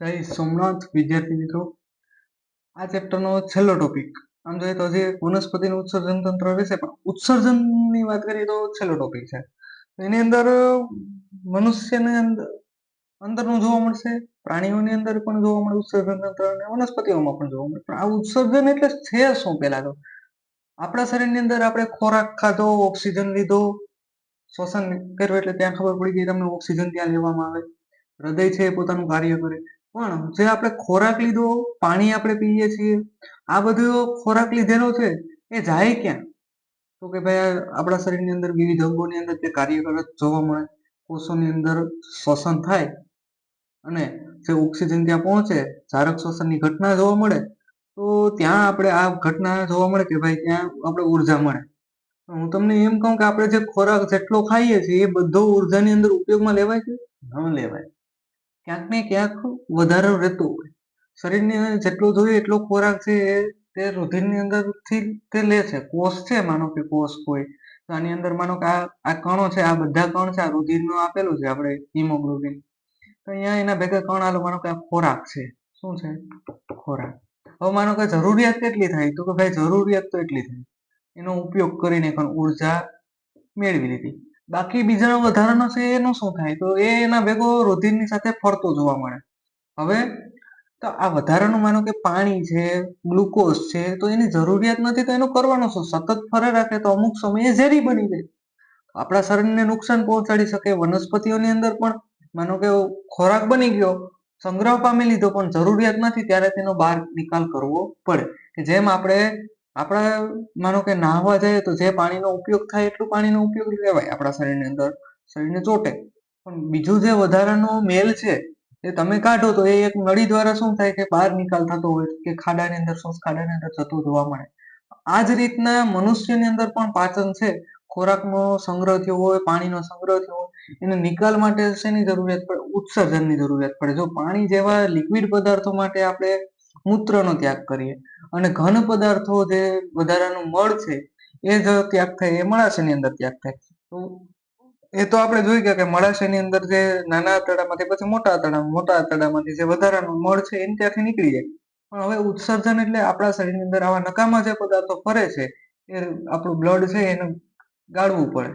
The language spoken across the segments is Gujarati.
જય સોમનાથ વિદ્યાર્થી મિત્રો, આ ચેપ્ટરનો છેલ્લો ટોપિક. આમ જોઈએ તો હજી વનસ્પતિનું ઉત્સર્જન તંત્ર રહેશે, પણ ઉત્સર્જનની વાત કરીએ તો છેલ્લો ટોપિક છે. એની અંદર મનુષ્યની અંદરનું જોવા મળશે, પ્રાણીઓની અંદર પણ જોવા મળે ઉત્સર્જન તંત્ર, અને વનસ્પતિઓમાં પણ જોવા મળે. પણ આ ઉત્સર્જન એટલે છે શું? પેલા તો આપણા શરીરની અંદર આપણે ખોરાક ખાધો, ઓક્સિજન લીધો, શ્વસન કર્યું એટલે ત્યાં ખબર પડી ગઈ તમને ઓક્સિજન ત્યાં લેવામાં આવે, હૃદય છે એ પોતાનું કાર્ય કરે. પણ જે આપણે ખોરાક લીધો, પાણી આપણે પીએ છીએ, આ બધો ખોરાક લીધેલો છે એ જાય ક્યાં? તો કે ભાઈ આપણા શરીરની અંદર વિવિધ અંગોની અંદર તે કાર્ય કરત જોવા મળે, કોષોની અંદર શ્વસન થાય અને જે ઓક્સિજન ત્યાં પહોંચે, ઝારક શ્વસનની ઘટના જોવા મળે. તો ત્યાં આપણે આ ઘટના જોવા મળે કે ભાઈ ત્યાં આપણે ઉર્જા મળે. હું તમને એમ કહું કે આપણે જે ખોરાક જેટલો ખાઈએ છીએ એ બધો ઉર્જાની અંદર ઉપયોગમાં લેવાય છે? ન લેવાય. ક્યાંક ને ક્યાંક વધારો રહેતો હોય. શરીરની અંદર જેટલો જોઈએ એટલો ખોરાક છે એ તે રુધિરની અંદરથી તે લે છે. કોષ છે, માનો કે કોષ કોઈ, તો આની અંદર માનો કે આ કણો છે, આ બધા કણ છે, આ રુધિરનું આપેલું છે આપણે હિમોગ્લોબિન, તો અહીંયા એના ભેગા કણ આલો, માનો કે આ ખોરાક છે. શું છે? ખોરાક. હવે માનો કે જરૂરિયાત કેટલી થાય? તો કે ભાઈ જરૂરિયાત તો એટલી થાય, એનો ઉપયોગ કરીને પણ ઉર્જા મેળવી લીધી. બાકી બીજા વધારાનો છે એનું શું થાય? તો એ એના ભેગો રુધિરની સાથે ફરતો જોવા મળે. હવે તો આ વધારાનું માનો કે પાણી છે, ગ્લુકોઝ છે, તો એની જરૂરિયાત નથી તો એનું કરવાનું શું? સતત ફરે રાખે તો અમુક સમયે ઝેરી બની જાય, આપણા શરીરને નુકસાન પહોંચાડી શકે. વનસ્પતિઓની અંદર પણ માનો કે ખોરાક બની ગયો, સંગ્રહ પામી લીધો, પણ જરૂરિયાત નથી ત્યારે તેનો બહાર નિકાલ કરવો પડે. કે જેમ આપણે આપણા માનો કે નાહવા જઈએ તો જે પાણીનો ઉપયોગ થાય એટલું પાણીનો ઉપયોગ લેવાય આપણા શરીરની અંદર, શરીરને ચોટે. પણ બીજું જે વધારાનો મેલ છે એ તમે કાઢો તો એ એક નળી દ્વારા શું થાય કે બહાર નિકાલ થતો હોય કે ખાડાની અંદર, ખાડાની અંદર થતો જોવા મળે. આ જ રીતના મનુષ્યની અંદર પણ પાચન છે, ખોરાકનો સંગ્રહ થયો હોય, પાણીનો સંગ્રહ થયો હોય, એને નિકાલ માટે શેની જરૂરિયાત પડે? ઉત્સર્જનની જરૂરિયાત પડે. જો પાણી જેવા લિક્વિડ પદાર્થો માટે આપણે મૂત્રનો ત્યાગ કરીએ અને ઘન પદાર્થો જે વધારાનું મળ છે એ જો ત્યાગ થાય, એ મળાશયની અંદર ત્યાગ થાય. તો એ તો આપણે જોઈ ગયા કે મળાશયની અંદર જે નાના આંતરડામાંથી પછી મોટા આંતરડામાં, મોટા આંતરડામાંથી જે વધારાનું મળ છે એને ત્યાંથી નીકળી જાય. પણ હવે ઉત્સર્જન એટલે આપણા શરીરની અંદર આવા નકામા જે પદાર્થો ફરે છે એ આપણું બ્લડ છે એને ગાળવું પડે.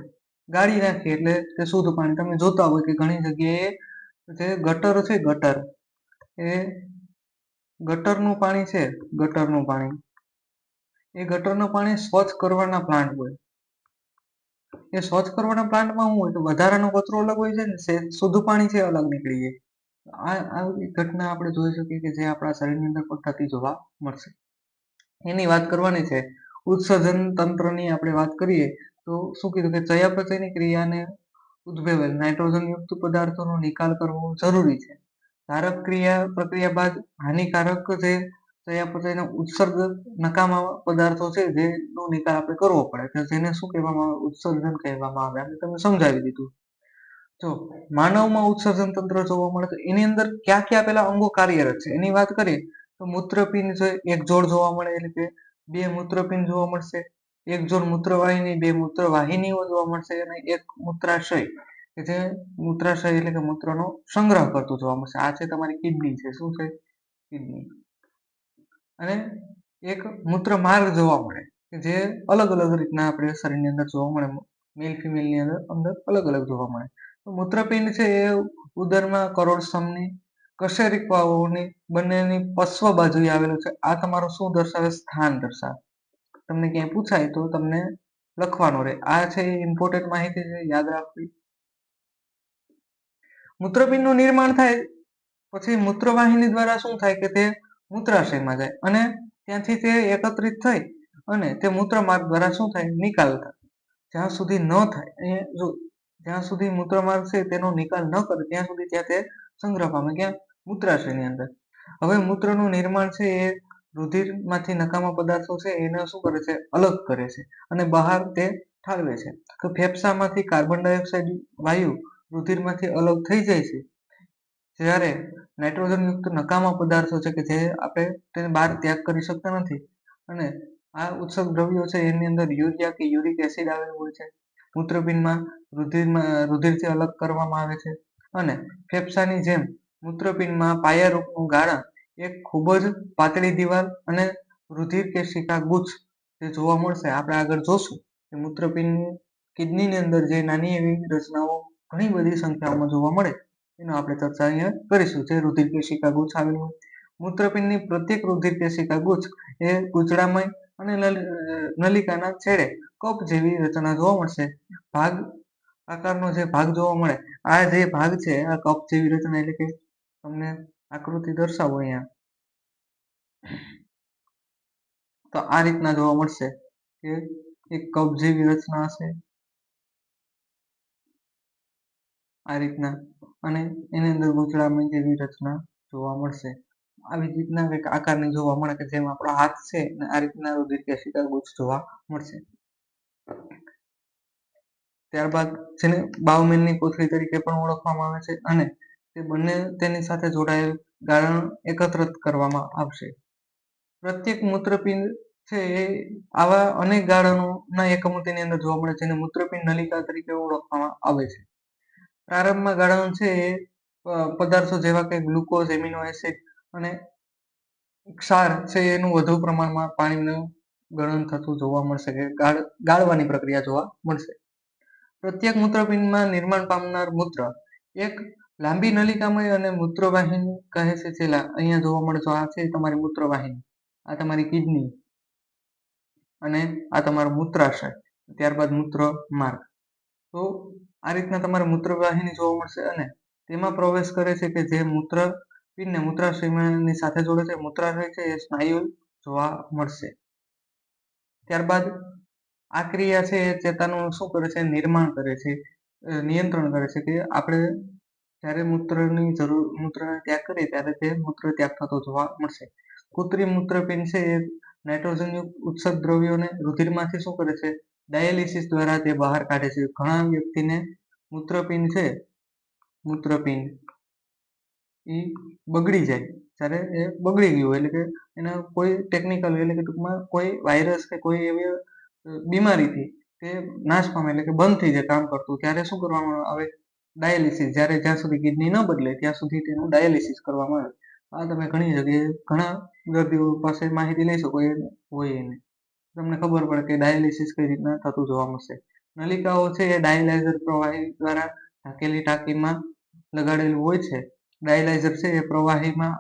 ગાળી નાખીએ એટલે તે શુદ્ધ પાણી. તમે જોતા હોય કે ઘણી જગ્યાએ જે ગટર છે, ગટર, એ ગટરનું પાણી છે, ગટરનું પાણી, એ ગટરનું પાણી સ્વચ્છ કરવાના પ્લાન્ટ હોય. એ સ્વચ્છ કરવાના પ્લાન્ટમાં શું હોય? તો વધારાનો કચરો અલગ હોય છે ને શુદ્ધ પાણી છે અલગ નીકળી જાય. આવી ઘટના આપણે જોઈ શકીએ કે જે આપણા શરીરની અંદર પણ થતી જોવા મળશે. એની વાત કરવાની છે. ઉત્સર્જન તંત્રની આપણે વાત કરીએ તો શું કીધું કે ચયાપચયની ક્રિયાને ઉદ્ભવેલ નાઇટ્રોજન યુક્ત પદાર્થોનો નિકાલ કરવો જરૂરી છે. ધારક ક્રિયા પ્રક્રિયા બાદ હાનિકારક જે ચયાપચયના ઉત્સર્ગ નકામા પદાર્થો છે જેનો નિકાલ આપણે કરવો પડે, જેને શું કહેવામાં આવે? ઉત્સર્જન કહેવામાં આવે. અને તમે સમજાવી દીધું. જો માનવમાં ઉત્સર્જન તંત્ર જોવા મળે તો એની અંદર કયા કયા પેલા અંગો કાર્યરત છે એની વાત કરીએ તો મૂત્રપિંડ છે, એક જોડ જોવા મળે, એટલે કે બે મૂત્રપિંડ જોવા મળશે, એક જોડ મૂત્રવાહિની, બે મૂત્રવાહિનીઓ જોવા મળશે, અને એક મૂત્રાશય કે જે મૂત્રાશય એટલે કે મૂત્રનો સંગ્રહ કરતું જોવા મળશે. આ છે તમારી કિડની છે. શું છે? કિડની. અને એક મૂત્ર માર્ગ જોવા મળે કે જે અલગ અલગ રીતના આપણે શરીરની અંદર જોવા મળે. મેલ ફિમેલની અંદર અલગ અલગ જોવા મળે. તો મૂત્રપિંડ છે એ ઉદરમાં કરોડ સ્તંભની કશેરુકવાઓની બંનેની પશ્વ બાજુએ આવેલું છે. આ તમારું શું દર્શાવે? સ્થાન દર્શાવે. તમને ક્યાંય પૂછાય તો તમને લખવાનું રહે. આ છે એ ઇમ્પોર્ટન્ટ માહિતી છે, યાદ રાખવી. મૂત્રપિંડનું નિર્માણ થાય પછી મૂત્રવાહિની દ્વારા શું થાય કે તે મૂત્રાશયમાં જાય અને ત્યાંથી તે એકત્રિત થઈ અને તે મૂત્રમાર્ગ દ્વારા શું થાય? નિકાલ થાય. જ્યાં સુધી ન થાય, એ જો જ્યાં સુધી મૂત્રમાર્ગ છે તેનો નિકાલ ન કરે ત્યાં સુધી ત્યાં તે સંગ્રહ પામે. ક્યાં? મૂત્રાશયની અંદર. હવે મૂત્રનું નિર્માણ છે એ રુધિરમાંથી નકામા પદાર્થો છે એને શું કરે છે? અલગ કરે છે અને બહાર તે ઠાલવે છે. તો ફેફસામાંથી કાર્બન ડાયોક્સાઇડ વાયુ રુધિરમાંથી અલગ થઈ જાય છે, જ્યારે નાઇટ્રોજન યુક્ત નકામા પદાર્થો છે કે જે આપણે તેને બહાર ત્યાગ કરી શકતા નથી. અને આ ઉત્સર્ગ દ્રવ્યો છે એની અંદર યુરિયા કે યુરિક એસિડ આવેલું હોય છે. મૂત્રપિંડમાં રુધિરથી અલગ કરવામાં આવે છે અને ફેફસાની જેમ મૂત્રપિંડમાં પાયા રૂપનું ગાળણ એક ખૂબ જ પાતળી દિવાલ અને રુધિર કેશિકા ગુચ્છ જે જોવા મળશે. આપણે આગળ જોશું કે મૂત્રપિંડ કિડનીની અંદર જે નાની એવી રચનાઓ ઘણી બધી સંખ્યાઓમાં જોવા મળે એનો આપણે ચર્ચા અહીંયા કરીશું. જે રુધિર કેશિકા ગુચ્છ આવેલું હોય, મૂત્રપિંડની પ્રત્યેક રુધિર કેશિકા ગુચ્છ એ ગુચડામય અને નલિકાના છેડે કપ જેવી રચના જોવા મળશે. ભાગ આકારનો જે ભાગ જોવા મળે, આ જે ભાગ છે આ કપ જેવી રચના, એટલે કે તમને આકૃતિ દર્શાવો અહીંયા, તો આ રીતના જોવા મળશે કે એક કપ જેવી રચના હશે આ રીતના, અને એની અંદર ગૂંચળામય જેવી રચના જોવા મળશે. આવી રીતના કંઈક આકારની જોવા મળે કે જેમ આપણો હાથ છે અને આ રીતના રુધિર કેશિકા ગુચ્છ જોવા મળશે. ત્યારબાદ જેને બાઉમેનની કોથળી તરીકે પણ ઓળખવામાં આવે છે, અને તે બંને તેની સાથે જોડાયેલ ગાળણ એકત્રિત કરવામાં આવશે. પ્રત્યેક મૂત્રપિંડ છે એ આવા અનેક ગાળણોના એકમો તેની અંદર જોવા મળે છે, જેને મૂત્રપિંડ નલિકા તરીકે ઓળખવામાં આવે છે. પ્રારંભમાં ગાળણ છે એ પદાર્થો જેવા કે ગ્લુકોઝ, એમિનો એસિડ અને ક્ષાર છે એનું વધુ પ્રમાણમાં પાણીનું ગળન થતું જોવા મળશે, કે ગાળવાની પ્રક્રિયા જોવા મળશે. પ્રત્યેક મૂત્રપિંડમાં નિર્માણ પામનાર મૂત્ર એક લાંબી નલિકામય અને મૂત્રવાહિની કહે છે. જે અહીંયા જોવા મળે છે, આ છે તમારી મૂત્રવાહિની, આ તમારી કિડની અને આ તમારો મૂત્રાશય, ત્યારબાદ મૂત્ર માર્ગ. તો આ રીતના તમારે મૂત્રવાહિની જોવા મળશે, અને તેમાં પ્રવેશ કરે છે કે જે મૂત્રપિંડને મૂત્રાશયની સાથે જોડે છે. મૂત્રાશય છે એ સ્નાયુ જોવા મળશે. ત્યારબાદ આ ક્રિયા છે એ ચેતાનું શું કરે છે, નિર્માણ કરે છે, નિયંત્રણ કરે છે, કે આપણે જ્યારે મૂત્રની જરૂર મૂત્રને ત્યાગ કરીએ ત્યારે તે મૂત્ર ત્યાગ થતો જોવા મળશે. કૃત્રિમ મૂત્રપિંડ છે એ નાઇટ્રોજનયુક્ત ઉત્સર્ગ દ્રવ્યોને રુધિરમાંથી શું કરે છે, ડાયાલિસિસ દ્વારા તે બહાર કાઢે છે. ઘણા વ્યક્તિને મૂત્રપિંડ છે, મૂત્રપિંડ એ બગડી જાય, જ્યારે એ બગડી ગયું એટલે કે એના કોઈ ટેકનિકલ એટલે કે ટૂંકમાં કોઈ વાયરસ કે કોઈ એવી બીમારીથી તે નાશ પામે એટલે કે બંધ થઈ જાય કામ કરતું, ત્યારે શું કરવામાં આવે, ડાયાલિસિસ. જ્યાં સુધી કિડની ન બદલે ત્યાં સુધી તેનું ડાયાલિસિસ કરવામાં આવે. આ તમે ઘણી જગ્યાએ ઘણા દર્દીઓ પાસે માહિતી લઈ શકો એ હોય એને તમને ખબર પડે કે ડાયાલિસિસ કઈ રીતના થતું જોવા મળશે. નલિકાઓ છે એ ડાયલાઇઝર પ્રવાહી દ્વારા ઢાંકેલી ટાંકીમાં લગાડેલું હોય છે. ડાયલાઇઝર છે એ પ્રવાહીમાં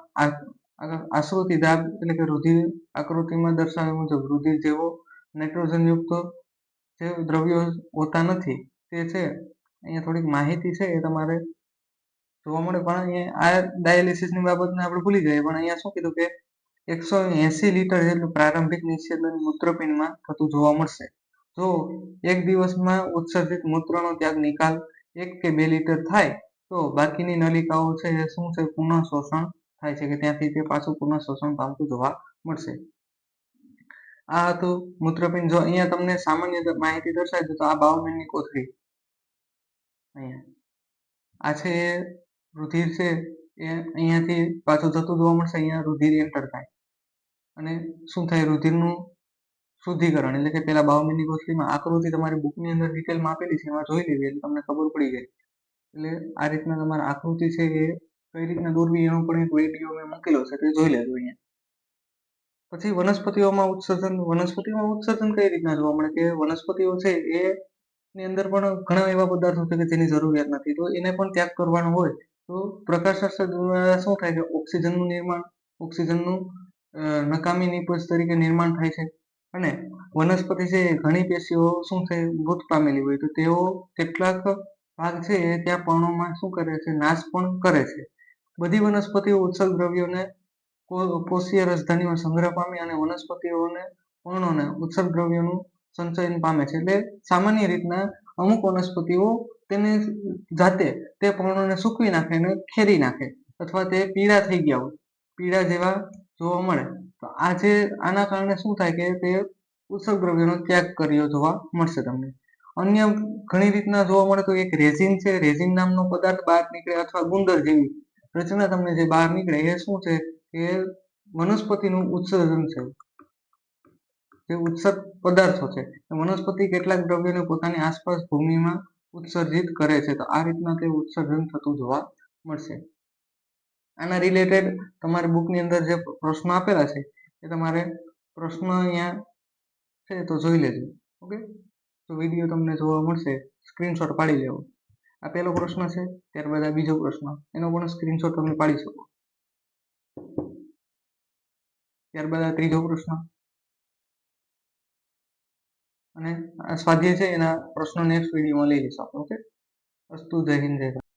આશ્રુતિ દાબ એટલે કે રુધિર આકૃતિમાં દર્શાવ્યા મુજબ રુધિર જેવો નાઇટ્રોજનયુક્ત જે દ્રવ્યો હોતા નથી, તે છે અહીંયા થોડીક માહિતી છે એ તમારે જોવા મળે. પણ અહીંયા આ ડાયાલિસિસની બાબતને આપણે ભૂલી જઈએ, પણ અહીંયા શું કીધું કે 180 લીટર જેટલું પ્રારંભિક નિષેધન મૂત્રપિંડમાં થતું જોવા મળશે. જો એક દિવસમાં ઉત્સર્જિત મૂત્રનો ત્યાગ નિકાલ 1 કે 2 લીટર થાય તો બાકીની નલિકાઓ છે એ શું છે, પુનઃ શોષણ થાય છે, કે ત્યાંથી તે પાછું પુનઃ શોષણ પામતું જોવા મળશે. આ હતું મૂત્રપિંડ. જો અહીંયા તમને સામાન્ય માહિતી દર્શાવી તો આ બાઉમેનની કોથળી, અહીંયા આ છે એ રુધિર છે એ અહીંયાથી પાછું જતું જોવા મળશે. અહીંયા રુધિર એન્ટર થાય અને શું થાય, રુધિરનું શુદ્ધિકરણ, એટલે કે પેલા બાઉમેનની કોથળીમાં આકૃતિ તમારી બુકની અંદર ડિટેલમાં આપેલી છે, એમાં જોઈ લેવી એટલે તમને ખબર પડી જાય. એટલે આ રીતના તમારે આકૃતિ છે એ કઈ રીતના દોરવી એનો પણ એક વિડીયો મેં મૂકેલો છે, તે જોઈ લેજો અહીંયા. પછી વનસ્પતિઓમાં ઉત્સર્જન. વનસ્પતિમાં ઉત્સર્જન કઈ રીતના જોવા મળે, કે વનસ્પતિઓ છે એ ની અંદર પણ ઘણા એવા પદાર્થો છે કે જેની જરૂરિયાત નથી, તો એને પણ ત્યાગ કરવાનો હોય તો પ્રકાશસંશ્લેષણ દ્વારા શું થાય, કે ઓક્સિજનનું નિર્માણ, ઓક્સિજનનું નકામી નિપજ તરીકે નિર્માણ થાય છે. અને વનસ્પતિ છે એ ઘણી પેશીઓ શું છે, મૃત પામેલી હોય તો તેઓ કેટલાક ભાગ છે એ ત્યાં પર્ણોમાં શું કરે છે, નાશ પણ કરે છે. બધી વનસ્પતિઓ ઉત્સર્ગ દ્રવ્યોને કોષીય રસધાનીમાં સંગ્રહ પામી અને વનસ્પતિઓને પર્ણોને ઉત્સર્ગ દ્રવ્યોનું સંચયન પામે છે. એટલે સામાન્ય રીતના અમુક વનસ્પતિઓ તેને જાતે તે પર્ણોને સૂકવી નાખે અને ખેરી નાખે, અથવા તે પીળા થઈ ગયા હોય, પીળા જેવા જોવા મળે, તો આના કારણે શું થાય, કે તે ઉત્સર્ગ દ્રવ્યોનો ત્યાગ કર્યો જોવા મળશે તમને. અન્ય ઘણી રીતના જોવા મળે તો એક રેઝિન છે, રેઝિન નામનો પદાર્થ બહાર નીકળે, અથવા ગુંદર જેવી રચના તમને જે બહાર નીકળે એ શું છે, એ વનસ્પતિનું ઉત્સર્જન છે. જે ઉત્સર્ગ પદાર્થો છે, વનસ્પતિ કેટલાક દ્રવ્યોને પોતાની આસપાસ ભૂમિમાં ઉત્સર્જિત કરે છે, તો આ રીતના તે ઉત્સર્જન થતું જોવા મળશે. આના રિલેટેડ તમારી બુકની અંદર જે પ્રશ્નો આપેલા છે એ તમારે પ્રશ્ન અહીંયા છે તો જોઈ લેજો. ઓકે, તો વિડીયો તમને જોવા મળશે, સ્ક્રીનશોટ પાડી લેવો. આ પહેલો પ્રશ્ન છે, ત્યારબાદ આ બીજો પ્રશ્ન, એનો પણ સ્ક્રીનશોટ તમે પાડી શકો. ત્યારબાદ આ ત્રીજો પ્રશ્ન અને આ સ્વાધ્યાય છે એના પ્રશ્નો નેક્સ્ટ વિડીયોમાં લઈ લઈશું આપણે. ઓકે, અસ્તુ, જય હિન્દ, જય ભારત.